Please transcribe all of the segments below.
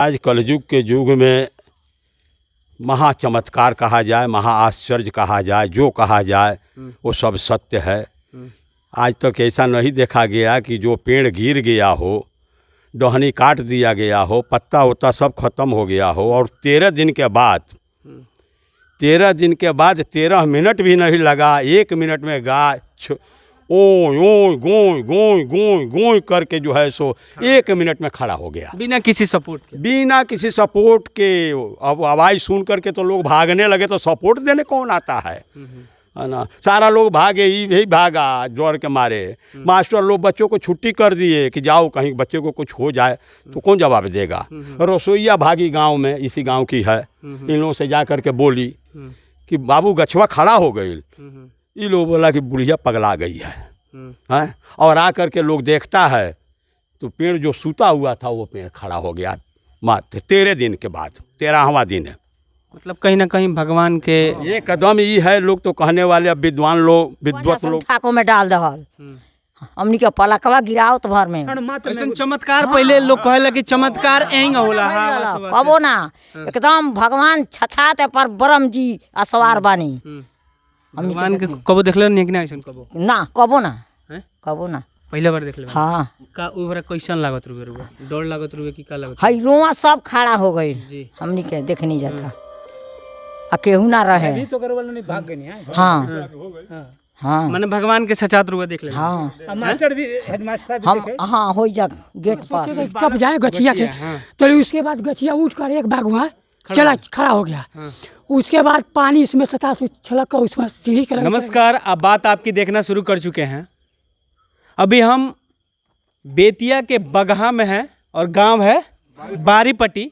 आज कलयुग के युग में महा चमत्कार कहा जाए, महा आश्चर्य कहा जाए, जो कहा जाए वो सब सत्य है। आज तक ऐसा नहीं देखा गया कि जो पेड़ गिर गया हो, टहनी काट दिया गया हो, पत्ता वत्ता सब खत्म हो गया हो और 13 दिन के बाद 13 मिनट भी नहीं लगा, 1 मिनट में गाय ओय ओय गोय गोय गोय गोय करके जो है सो 1 मिनट में खड़ा हो गया, बिना किसी सपोर्ट के। अब आवाज़ सुन करके तो लोग भागने लगे, तो सपोर्ट देने कौन आता है ना। सारा लोग भागे, ही भागा जोर के मारे। मास्टर लोग बच्चों को छुट्टी कर दिए कि जाओ कहीं बच्चे को कुछ हो जाए तो कौन जवाब देगा। रसोईया भागी गांव में, इसी गांव की है, इन लोगों से जा करके बोली कि बाबू गछवा खड़ा हो गई। ये लोग बोला कि बुढ़िया पगला गई है, हैं? और आ करके लोग देखता है तो पेड़ जो सूता हुआ था वो पेड़ खड़ा हो गया मात्र 13 दिन के बाद, 13वां दिन है। मतलब कहीं ना कहीं भगवान के ये कदम ये है, लोग तो कहने वाले, अब विद्वान लोग, विद्वत लोग ठाकों में डाल दहल हमनी के पलकवा गिराओ तो भर में ऐसन चमत्कार पहले लोग कहे कि चमत्कार एंग होला। कबो ना, एकदम भगवान छछाते पर ब्रह्म जी असवार बानी। भगवान के कबो देखले नहीं कि ना ऐसन कबो ना, कबो ना, कबो ना, पहले बार देखले। हाँ का उबरा कैसन लागत रुवे, डर लागत रुवे कि का लागत? हई रोआ सब खड़ा हो गई जी। हमनी के देख नहीं जाता, आ केहू ना रहे। तो करे वाला नहीं भाग गए हैं। हाँ हाँ माने भगवान के सचात रुवे देख ले। हाँ मास्टर भी, हेडमास्टर साहब हम हाँ हो जा गेट पर तब जाए गछिया के, तो उसके बाद गछिया उठ कर एक बाग वहाँ चला खड़ा हो गया। उसके बाद पानी इसमें सता छलक कर उसमें सीढ़ी के लगे। नमस्कार, अब बात आपकी देखना शुरू कर चुके हैं। अभी हम बेतिया के बगहा में हैं और गांव है बारीपट्टी।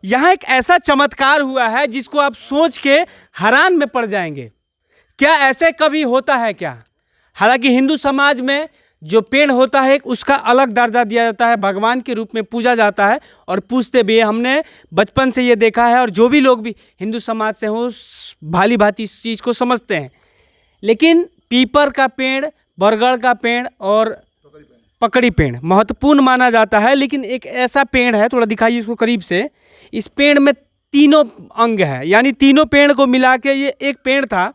यहाँ एक ऐसा चमत्कार हुआ है जिसको आप सोच के हैरान में पड़ जाएंगे। क्या ऐसे कभी होता है क्या? हालांकि हिंदू समाज में जो पेड़ होता है उसका अलग दर्जा दिया जाता है, भगवान के रूप में पूजा जाता है और पूजते भी। हमने बचपन से ये देखा है और जो भी लोग भी हिंदू समाज से हो भाली भांति इस चीज़ को समझते हैं। लेकिन पीपर का पेड़, बरगद का पेड़ और पकड़ी पेड़ महत्वपूर्ण माना जाता है। लेकिन एक ऐसा पेड़ है, थोड़ा दिखाइए इसको करीब से। इस पेड़ में 3 अंग है, यानी तीनों पेड़ को मिला के ये एक पेड़ था।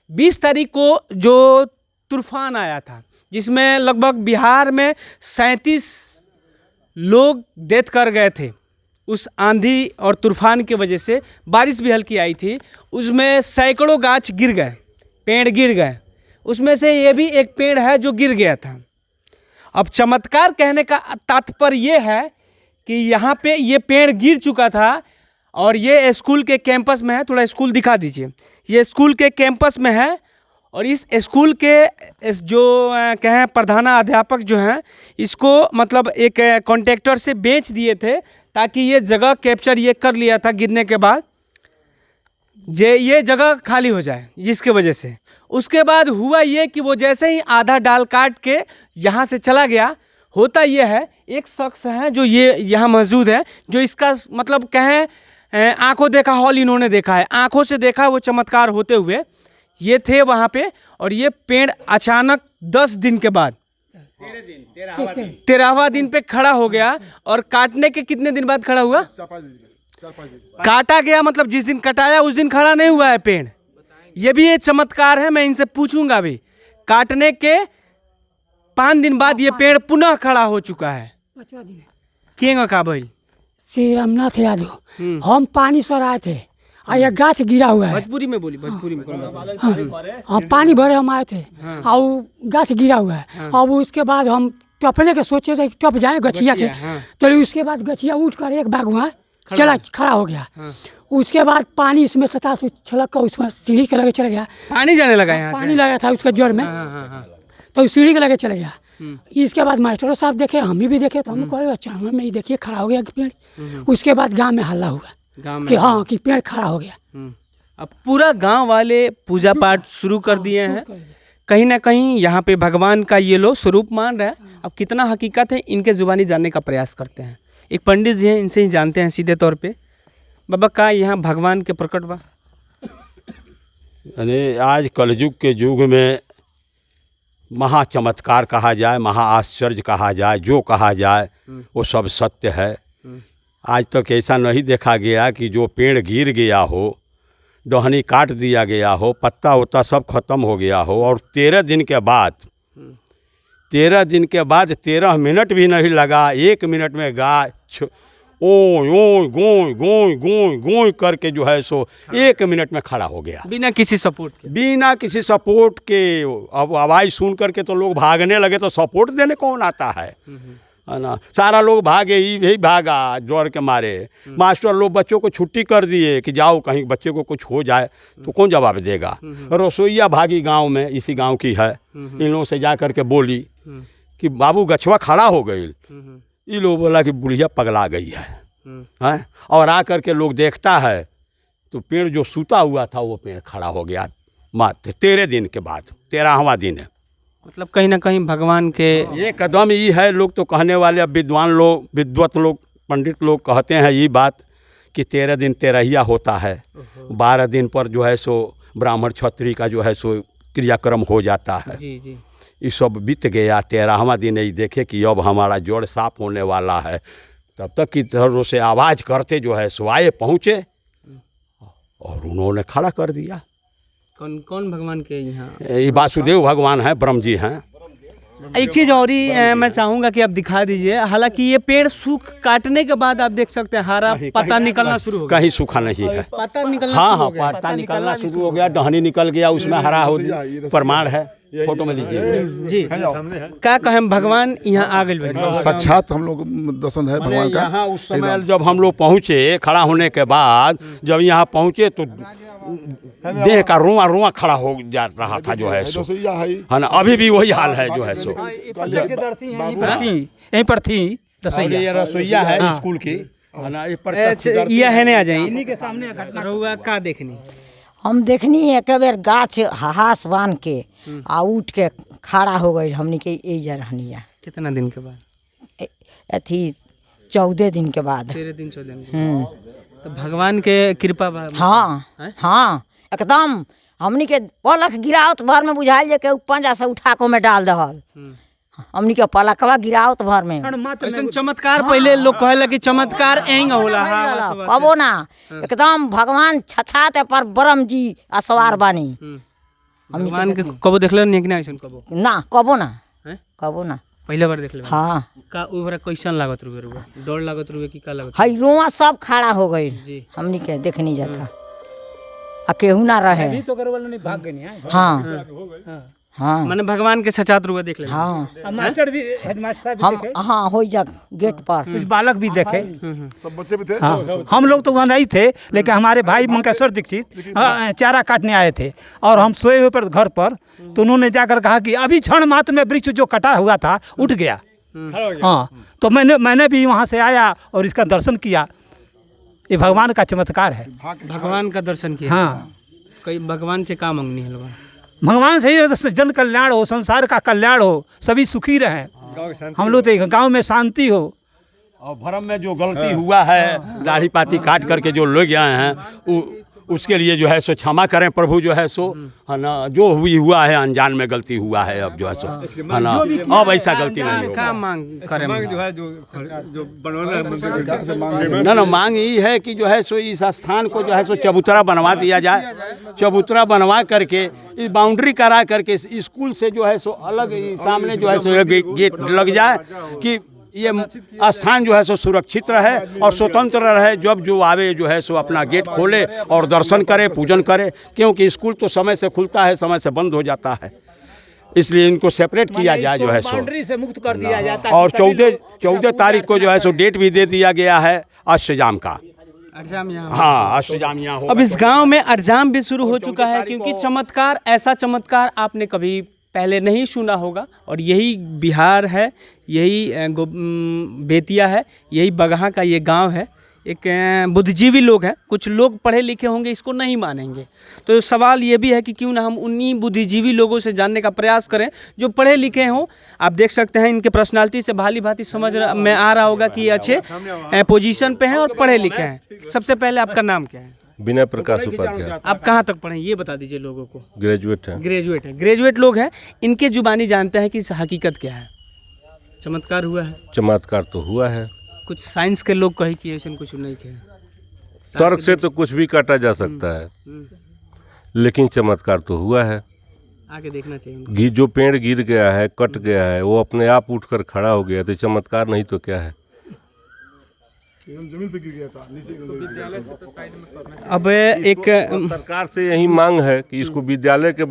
20 तारीख को जो तूफान आया था जिसमें लगभग बिहार में 37 लोग डेथ कर गए थे। उस आंधी और तूफान की वजह से बारिश भी हल्की आई थी, उसमें सैकड़ों गाछ गिर गए, पेड़ गिर गए। उसमें से ये भी एक पेड़ है जो गिर गया था। अब चमत्कार कहने का तात्पर्य ये है कि यहाँ पे ये पेड़ गिर चुका था और ये स्कूल के कैंपस में है। थोड़ा स्कूल दिखा दीजिए। ये स्कूल के कैंपस में है और इस स्कूल के जो कहें प्रधानाध्यापक जो हैं इसको मतलब एक कॉन्ट्रैक्टर से बेच दिए थे ताकि ये जगह कैप्चर ये कर लिया था गिरने के बाद, ये जगह खाली हो जाए, जिसके वजह से उसके बाद हुआ ये कि वो जैसे ही आधा डाल काट के यहाँ से चला गया। होता ये है, एक शख्स है जो ये यहाँ मौजूद है, जो इसका मतलब कहें आंखों देखा हॉल इन्होंने देखा है, आंखों से देखा वो चमत्कार होते हुए। ये थे वहाँ पे और ये पेड़ अचानक 10 दिन के बाद 13वां दिन पे खड़ा हो गया। और काटने के कितने दिन बाद खड़ा हुआ? 4-5 काटा गया, मतलब जिस दिन कटाया उस दिन खड़ा नहीं हुआ है पेड़। ये भी एक चमत्कार है, मैं इनसे पूछूंगा भी। काटने के 5 दिन बाद ये पेड़ पुनः खड़ा हो चुका है। क्यों का भाई? श्री रामनाथ यादव, हम पानी सर आए थे और ये गाछ गिरा हुआ है। भोजपुरी में बोली, भोजपुरी में हम पानी भरे हम आए थे और गाछ गिरा हुआ है। अब उसके बाद हम टपने के सोचे थे टप जाए गछिया के, तो उसके बाद गछिया उठ कर एक बाग वहाँ चला खड़ा हो गया। उसके बाद पानी इसमें सता छलक कर उसमें सीढ़ी के लगे चला गया। पानी जाने लगा यहाँ से? पानी लगा था उसका जोर में, तो सीढ़ी के लगे चला गया। इसके बाद मास्टरों साहब देखे, हम भी देखे, तो हम कहे अच्छा में ही देखिए खड़ा हो गया पेड़। उसके बाद गांव में हल्ला हुआ कि हाँ कि पेड़ खड़ा हो गया। अब पूरा गांव वाले पूजा पाठ शुरू कर दिए हैं। कहीं ना कहीं यहाँ पे भगवान का ये लोग स्वरूप मान रहे हैं। अब कितना हकीकत है इनके जुबानी जानने का प्रयास करते हैं। एक पंडित जी हैं, इनसे ही जानते हैं सीधे तौर पे। बाबा का यहाँ भगवान के प्रकट बा? आज कलयुग के युग में महा चमत्कार कहा जाए, महा आश्चर्य कहा जाए, जो कहा जाए वो सब सत्य है। आज तक ऐसा नहीं देखा गया कि जो पेड़ गिर गया हो, टहनी काट दिया गया हो, पत्ता वत्ता सब खत्म हो गया हो और 13 दिन के बाद 13 मिनट भी नहीं लगा, 1 मिनट में गाय ओय ओय गोय गोय गोय गोय करके जो है सो 1 मिनट में खड़ा हो गया, बिना किसी सपोर्ट के। बिना किसी सपोर्ट के। अब आवाज़ सुन करके तो लोग भागने लगे, तो सपोर्ट देने कौन आता है ना। सारा लोग भागे, ही भागा जोर के मारे। मास्टर लोग बच्चों को छुट्टी कर दिए कि जाओ कहीं बच्चे को कुछ हो जाए तो कौन जवाब देगा। रसोईया भागी गांव में, इसी गांव की है, इन लोगों से जा कर के बोली कि बाबू गछवा खड़ा हो गई। ये लोग बोला कि बुढ़िया पगला गई है। और आ कर के लोग देखता है तो पेड़ जो सूता हुआ था वो पेड़ खड़ा हो गया मात्र 13 दिन के बाद, 13वां दिन है। मतलब कहीं ना कहीं भगवान के ये कदम ये है, लोग तो कहने वाले, अब विद्वान लोग, विद्वत लोग, पंडित लोग कहते हैं ये बात कि 13 दिन तेरहिया होता है। 12 दिन पर जो है सो ब्राह्मण क्षत्रिय का जो है सो क्रियाक्रम हो जाता है। जी जी। ये सब बीत गया, 13वां दिन ये देखे कि अब हमारा जोड़ साफ होने वाला है। तब तक की तरह से आवाज़ करते जो है सो आए पहुँचे और उन्होंने खड़ा कर दिया। कौन कौन भगवान के यहाँ? ये वासुदेव भगवान हैं, ब्रह्म जी हैं। एक चीज़ और ही मैं चाहूँगा कि आप दिखा दीजिए। हालांकि ये पेड़ सूख काटने के बाद आप देख सकते हैं हरा पत्ता निकलना शुरू हो गया। कहीं सूखा नहीं है, पत्ता निकलना हाँ शुरू हाँ हो गया। पत्ता निकलना शुरू हो गया, टहनी निकल गया, उसमें हरा हो गया, प्रमाण है। फोटो में लीजिए जी। क्या कहें, भगवान यहाँ आ गए साक्षात हम लोग दर्शन है भगवान का। यहाँ उस समय जब हम लोग पहुँचे, खड़ा होने के बाद जब यहाँ पहुँचे तो देह का रुआ रुआ खड़ा हो जा रहा था जो है सो, है ना। अभी भी वही हाल है जो है सो। यहीं पर थी रसोईया, ये रसोईया है स्कूल की, है ना। यह है आ जाए इन्हीं के सामने रहुआ का देखनी। हम देखनी एक बेर गाछ हास बांध के आ उठ के खड़ा हो गई हमनी के एजा रहनिया। कितना दिन के बाद? अथी 14 दिन के बाद। 13 दिन 14 दिन। तो भगवान के कृपा बा। हाँ हाँ एकदम। हमनी के पलक गिरावत भर में बुझाइल जे के पंजा से उठा को में डाल दहल। हमनी के पलकवा गिरावत भर में। ऐसा चमत्कार पहले लोग कहला कि चमत्कार एंग होला। कबो ना, एकदम भगवान छछाते पर ब्रह्म जी असवार बानी। भगवान के कबो देखले नहीं कि ना? ऐसा कबो ना, कबो ना, कबो ना। पहले बार देखले? हाँ। का ओहरा कैसन लागत रुवे रुवे? डर लागत रुवे कि का लागत? हई रोआ सब खड़ा हो गई जी। हमनी के देखनी जाता आ केहू ना रहे। तो करे वाला नहीं भाग गए नहीं। हाँ हाँ माने भगवान के छछात रुवे देख ले। हाँ मास्टर भी, हेडमास्टर साहब हम हाँ हो जा गेट पर कुछ बालक भी देखे। सब बच्चे भी थे। हाँ, हम लोग तो वहाँ नहीं थे, लेकिन हमारे भाई मंकेश्वर दीक्षित चारा काटने आए थे और हम सोए हुए पर घर पर, तो उन्होंने जाकर कहा कि अभी क्षण मात्र में वृक्ष जो कटा हुआ था उठ गया। हाँ, तो मैंने भी वहाँ से आया और इसका दर्शन किया। ये भगवान का चमत्कार है। भगवान का दर्शन किया। हाँ, कई भगवान से का मांगनी है लोग? भगवान से ही जन कल्याण हो, संसार का कल्याण हो, सभी सुखी रहें, हम लोग तो गांव में शांति हो। और भरम में जो गलती हुआ है, दाढ़ी पाती काट करके जो लोग आए हैं उसके लिए जो है सो क्षमा करें प्रभु जो है सो, है ना। जो हुआ है अनजान में गलती हुआ है, अब जो है सो, है ना, अब ऐसा गलती नहीं होगा। क्या मांग करें? जो है जो बनवाना ना मांग ये है कि जो है सो इस स्थान को जो है सो चबूतरा बनवा दिया जाए। चबूतरा बनवा करके इस बाउंड्री करा करके स्कूल से जो है सो अलग सामने जो है सो गेट लग जाए कि ये स्थान जो है सो सुरक्षित रहे और स्वतंत्र रहे। जब जो आवे जो है सो अपना गेट खोले और दर्शन करे, पूजन करे, क्योंकि स्कूल तो समय से खुलता है, समय से बंद हो जाता है। इसलिए इनको सेपरेट किया जाए जो है सो, बाउंड्री से मुक्त कर दिया जाता। और 14 तारीख को जो है सो डेट भी दे दिया गया है अष्टजाम का। हाँ, अष्टजाम यहाँ अब इस गांव में अष्टजाम भी शुरू हो चुका है, क्योंकि चमत्कार, ऐसा चमत्कार आपने कभी पहले नहीं सुना होगा। और यही बिहार है, यही बेतिया है, यही बगहा का ये गांव है। एक बुद्धिजीवी लोग हैं, कुछ लोग पढ़े लिखे होंगे, इसको नहीं मानेंगे। तो सवाल ये भी है कि क्यों ना हम उन्हीं बुद्धिजीवी लोगों से जानने का प्रयास करें जो पढ़े लिखे हों। आप देख सकते हैं इनके पर्सनालिटी से भाली भांति समझ में आ रहा होगा कि ये अच्छे पोजीशन पे हैं और पढ़े लिखे हैं। सबसे पहले आपका नाम क्या है? विनय प्रकाश उपाध्याय। आप कहाँ तक पढ़े ये बता दीजिए लोगों को। ग्रेजुएट है। ग्रेजुएट है। ग्रेजुएट लोग हैं, इनके जुबानी जानते हैं कि हकीकत क्या है, चमत्कार हुआ है। चमत्कार तो हुआ है। कुछ साइंस के लोग कही कि ऐसा कुछ नहीं है। तर्क से तो कुछ भी काटा जा सकता है, लेकिन चमत्कार तो हुआ है। आगे देखना चाहिए। जो पेड़ गिर गया है, कट गया है, वो अपने आप उठकर खड़ा हो गया, तो चमत्कार नहीं तो क्या है। जमीन पे गिर गया था नीचे। अब एक सरकार से यही मांग है कि इसको विद्यालय के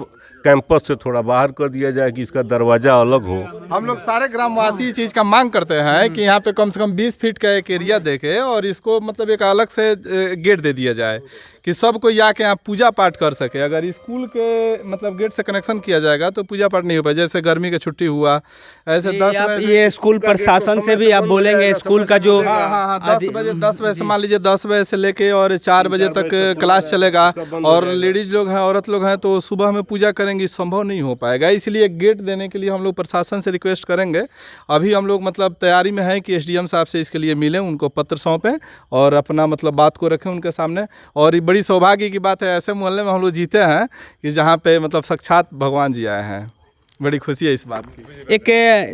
कैंपस से थोड़ा बाहर कर दिया जाए, कि इसका दरवाजा अलग हो। हम लोग सारे ग्रामवासी इस चीज़ का मांग करते हैं कि यहाँ पे कम से कम 20 फीट का एक एरिया देखे और इसको मतलब एक अलग से गेट दे दिया जाए कि सब कोई आके यहाँ पूजा पाठ कर सके। अगर स्कूल के मतलब गेट से कनेक्शन किया जाएगा तो पूजा पाठ नहीं हो पाए। जैसे गर्मी की छुट्टी हुआ, ऐसे 10 बजे ये स्कूल प्रशासन से भी आप बोलेंगे, स्कूल का जो हाँ 10 बजे से मान लीजिए 10 बजे से लेके और 4 बजे तक क्लास चलेगा, और लेडीज लोग हैं, औरत लोग हैं, तो सुबह में पूजा करेंगे, संभव नहीं हो पाएगा। इसलिए गेट देने के लिए हम लोग प्रशासन से रिक्वेस्ट करेंगे। अभी हम लोग मतलब तैयारी में हैं कि एसडीएम साहब से इसके लिए मिलें, उनको पत्र सौंपें और अपना मतलब बात को रखें उनके सामने। और ये बड़ी सौभाग्य की बात है, ऐसे मोहल्ले में हम लोग जीते हैं कि जहाँ पे मतलब साक्षात भगवान जी आए हैं। बड़ी खुशी है इस बात की। एक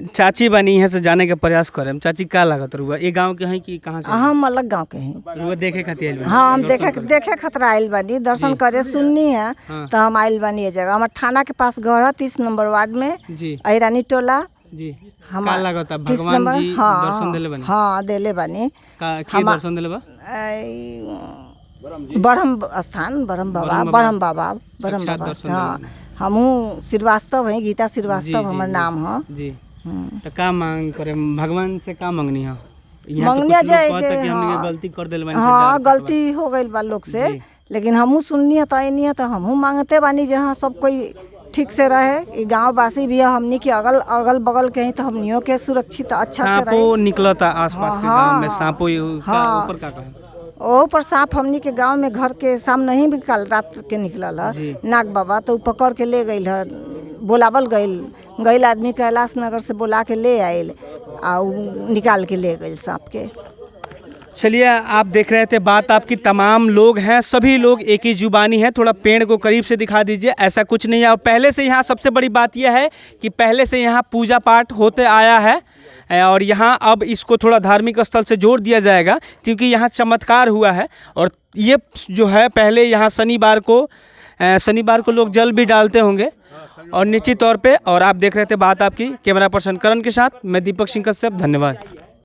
चाची बनी है से जाने के प्रयास करें। चाची का लागत रुआ ये गांव के हैं कि कहाँ से? हम अलग गांव के हैं। रुआ देखे खातिर? हाँ, हम देखे खतरा आइल बानी, दर्शन करे सुननी है तो हम आइल बानी ये जगह। हमारे थाना के पास घर है 30 नंबर वार्ड में जी, अहिरानी टोला जी। हम का लागत भगवान जी दर्शन देले बनी? हाँ देले बानी। की दर्शन देले बा? ब्रह्म स्थान, ब्रह्म बाबा। हाँ, हमहू श्रीवास्तव हैं, गीता श्रीवास्तव हमार नाम है जी। तो का मांग करे भगवान से? का मांगनी है? मांगने जाए गलती कर दिल बानी। हाँ, गलती हो गई बा लोग से, लेकिन हमहू सुननी है तो नहीं है तो हमहू मांगते बानी जे हाँ सब कोई ठीक से रहे। गाँव वासी भी है हमनी के अगल बगल के हैं तो हमनियों के सुरक्षित अच्छा से रहे। सांपो निकलता आसपास के गांव में, सांपो ऊपर का कहे? ओ पर सांप हमनी के गांव में घर के सामने ही भी कल रात के निकलल है नाग बाबा, तो पकड़ के ले गई है, बोलावल गई आदमी कैलाश नगर से बुला के ले आयल आ निकाल के ले गई सांप के। चलिए, आप देख रहे थे बात आपकी तमाम लोग हैं, सभी लोग एक ही जुबानी है। थोड़ा पेड़ को करीब से दिखा दीजिए। ऐसा कुछ नहीं है। और पहले से यहाँ सबसे बड़ी बात यह है कि पहले से यहाँ पूजा पाठ होते आया है और यहाँ अब इसको थोड़ा धार्मिक स्थल से जोड़ दिया जाएगा क्योंकि यहाँ चमत्कार हुआ है। और ये जो है पहले यहाँ शनिवार को लोग जल भी डालते होंगे और निश्चित तौर पे। और आप देख रहे थे बात आपकी कैमरा पर्सन करण के साथ, मैं दीपक सिंह कश्यप। धन्यवाद।